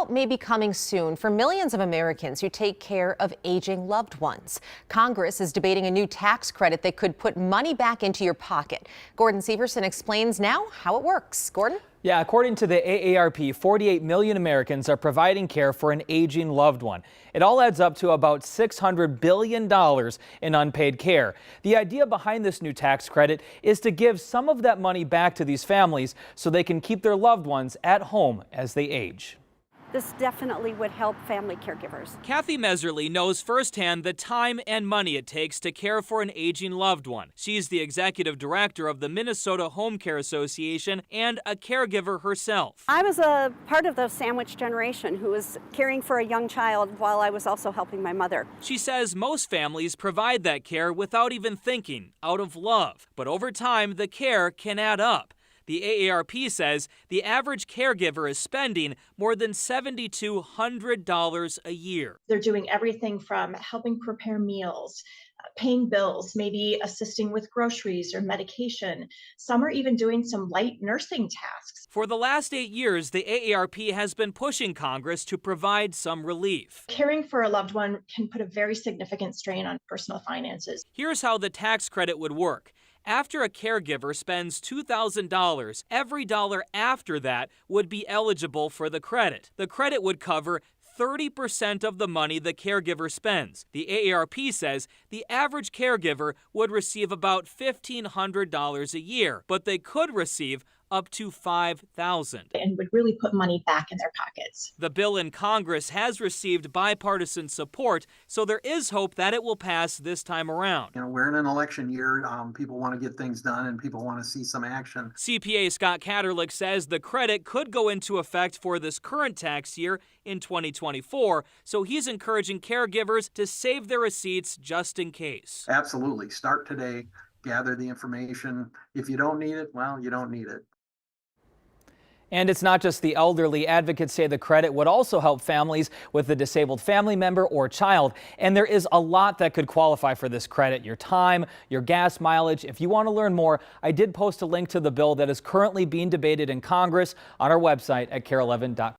help may be coming soon for millions of Americans who take care of aging loved ones. Congress is debating a new tax credit that could put money back into your pocket. Gordon Severson explains now how it works. Gordon? Yeah, according to the AARP, 48 million Americans are providing care for an aging loved one. It all adds up to about $600 billion in unpaid care. The idea behind this new tax credit is to give some of that money back to these families so they can keep their loved ones at home as they age. This definitely would help family caregivers. Kathy Meserly knows firsthand the time and money it takes to care for an aging loved one. She's the executive director of the Minnesota Home Care Association and a caregiver herself. I was a part of the sandwich generation who was caring for a young child while I was also helping my mother. She says most families provide that care without even thinking, out of love. But over time, the care can add up. The AARP says the average caregiver is spending more than $7,200 a year. They're doing everything from helping prepare meals, paying bills, maybe assisting with groceries or medication. Some are even doing some light nursing tasks. For the last 8 years, the AARP has been pushing Congress to provide some relief. Caring for a loved one can put a very significant strain on personal finances. Here's how the tax credit would work. After a caregiver spends $2,000, every dollar after that would be eligible for the credit. The credit would cover 30% of the money the caregiver spends. The AARP says the average caregiver would receive about $1,500 a year, but they could receive up to $5,000. And would really put money back in their pockets. The bill in Congress has received bipartisan support, so there is hope that it will pass this time around. You know, we're in an election year. People want to get things done and people want to see some action. CPA Scott Katerlich says the credit could go into effect for this current tax year in 2024, so he's encouraging caregivers to save their receipts just in case. Absolutely. Start today. Gather the information. If you don't need it, well, you don't need it. And it's not just the elderly. Advocates say the credit would also help families with a disabled family member or child. And there is a lot that could qualify for this credit. Your time, your gas mileage. If you want to learn more, I did post a link to the bill that is currently being debated in Congress on our website at KARE11.com.